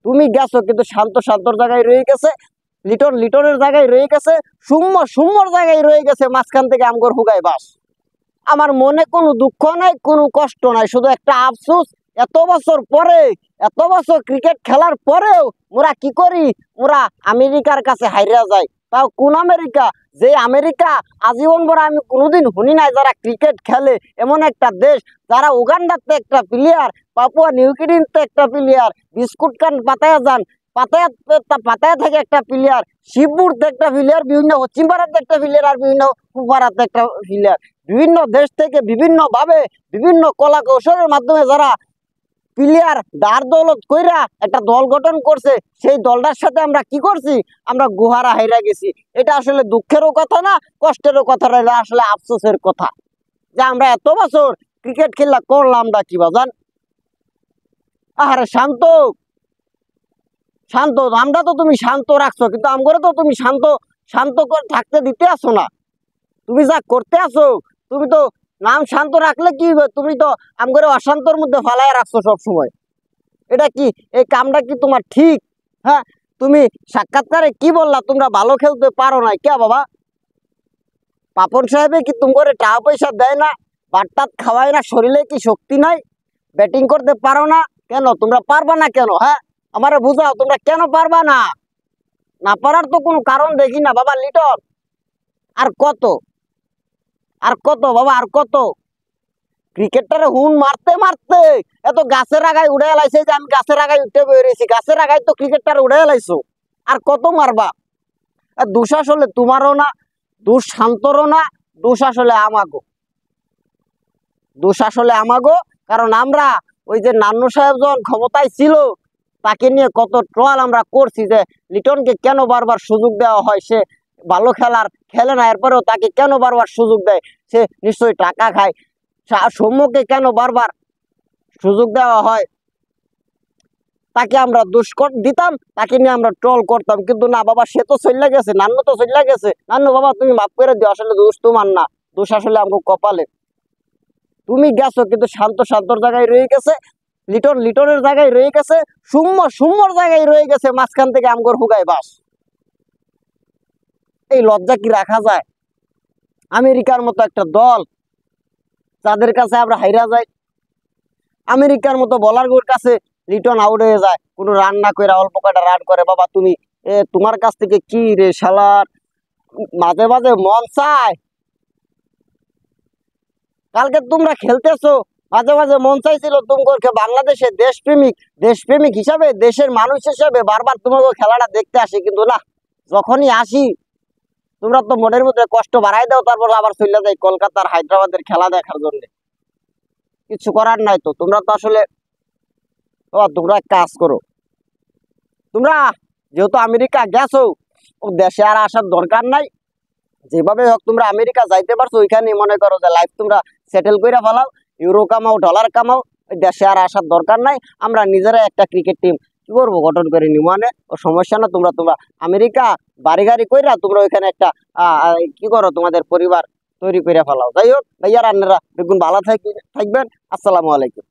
তুমি গেছো কিন্তু শান্ত শান্তর জায়গায় রয়ে গেছে, লিটন লিটনের জায়গায় রয়ে গেছে, সুম্মর জায়গায় রয়ে গেছে, মাঝখান থেকে আমগর হুগায় বাস। আমার মনে কোনো দুঃখ নাই, কোনো কষ্ট নাই, শুধু একটা আফসোস, এত বছর পরে, এত বছর ক্রিকেট খেলার পরেও মোরা কি করি, মোরা আমেরিকার কাছে হাইরা যাই। তাও কোন আমেরিকা? যে আমেরিকা আজীবন ভর আমি কোনোদিন শুনি নাই যারা ক্রিকেট খেলে, এমন একটা দেশ যারা উগান্ডাতে একটা প্লেয়ার, পাপুয়া নিউগিনিতে একটা প্লেয়ার, বিস্কুট কান পাতায়া যান, পাতায়া থেকে একটা প্লেয়ার, শিবপুরতে একটা প্লেয়ার, বিভিন্ন পশ্চিম ভারতে একটা প্লেয়ার, আর বিভিন্ন ভারতে একটা প্লেয়ার, বিভিন্ন দেশ থেকে বিভিন্ন ভাবে বিভিন্ন কলা কৌশলের মাধ্যমে যারা প্লেয়ার দাঁড় দৌলত কইরা একটা দল গঠন করছে, সেই দলটার সাথে আমরা কি করছি, আমরা গুহারা হাইরা গেছি। এটা আসলে দুঃখেরও কথা না, কষ্টেরও কথা না, এটা আসলে আফসোসের কথা যে আমরা এত বছর ক্রিকেট খেলা করলাম না কি বাজান। আরে শান্ত শান্ত, আমরা তো তুমি শান্ত রাখছো, কিন্তু আমগরে তো তুমি শান্ত শান্ত করে থাকতে দিতে আসো না। তুমি যা করতে আসো, তুমি তো নাম শান্ত রাখলে কি হবে, তুমি তো আমগরে অশান্তর মধ্যে ফালায় রাখছো সব সময়। এটা কি, এই কামটা কি তোমার ঠিক? হ্যাঁ, তুমি সাক্ষাৎকারে কি বললা, তোমরা ভালো খেলতে পারো না কে বাবা? পাপন সাহেবে কি তোমার টাকা পয়সা দেয় না, বাট্টাত খাওয়ায় না, শরীরে কি শক্তি নাই? ব্যাটিং করতে পারো না কেন? তোমরা পারবা না কেন? হ্যাঁ, আমারে বুঝাও, তোমরা কেন পারবা না? না পারার তো কোনো কারণ দেখি না বাবা লিটন। আর কত, আর কত বাবা, আর কত? ক্রিকেটটারে হুন মারতে মারতে এত গাছের আগায় উড়ে এলাইছে যে আমি গাছের আগায় উঠে বেরিয়েছি, গাছের আগায় তো ক্রিকেটটারে উড়ে এলাইছো। আর কত মারবা? আর দোষ আসলে তোমারও না, দোষ শান্তরও না, দোষ আসলে আমাগো, দোষ আসলে আমাগো। কারণ আমরা ওই যে নান্নু সাহেব যখন ক্ষমতায় ছিল, তাকে নিয়ে কত ট্রল আমরা করছি যে লিটনকে কেন বারবার সুযোগ দেওয়া হয়, সে ভালো খেলে না, এরপরেও তাকে কেন বারবার সুযোগ দেয়, সে নিশ্চয়ই টাকা খায়। সৌম্যকে কেন বারবার সুযোগ দেওয়া হয়, তাকে আমরা দোষ দিতাম, তাকে নিয়ে আমরা ট্রল করতাম। কিন্তু না বাবা, সে তো চলে গেছে, নান্নু তো চলে গেছে। নান্নু বাবা তুমি মাফ করে দিও, আসলে দোষ তোমার না, দোষ আসলে আমাকে কপালে। তুমি গেছো কিন্তু শান্ত শান্তর জায়গায় রয়ে গেছে, লিটন লিটনের জায়গায় রয়ে গেছে, সুম্মর জায়গায় রয়ে গেছে, মাঝখান থেকে আমগর হুগায় বাস। এই লজ্জা কি রাখা যায়? আমেরিকার মতো একটা দল, যাদের কাছে আমরা হাইরা যাই, আমেরিকার মতো বলারগুলোর কাছে লিটন আউট হয়ে যায়, কোনো রান না করে অল্প কয়টা রান করে। বাবা তুমি তোমার কাছ থেকে কি রে শালার, মাঝে মাঝে মন চায়, কালকে তোমরা খেলতেছো, মাঝে মাঝে মন চাইছিল তোমাকে বাংলাদেশের দেশপ্রেমিক হিসাবে, দেশের মানুষ হিসাবে বারবার তোমাকে খেলাটা দেখতে আসি। কিন্তু না, যখনই আসি তোমরা তো মনের মধ্যে কষ্ট বাড়াই দাও, তারপর আবার চলে যাই কলকাতার হায়দ্রাবাদের খেলা দেখার জন্য। কিছু করার নাই তো, তোমরা তো আসলে তোমরা কাজ করো, তোমরা যেহেতু আমেরিকা গেছো, ও দেশে আর আসার দরকার নাই। যেভাবে হোক তোমরা আমেরিকা যাইতে পারছো, ওইখানে মনে করো যে লাইফ তোমরা সেটেল করে ফেলাও, ইউরো কামাও, ডলার কামাও, দেশে আর আসার দরকার নাই। আমরা নিজেরা একটা ক্রিকেট টিম কি করবো, গঠন করে নি, মানে ও সমস্যা না। তোমরা তোমরা আমেরিকা বাড়ি গাড়ি কইরা তোমরা ওইখানে একটা কি করো, তোমাদের পরিবার তৈরি করে ফেলাও। যাই হোক ভাইয়ার, আপনারা দেখুন ভালো থাকবেন। আসসালামু আলাইকুম।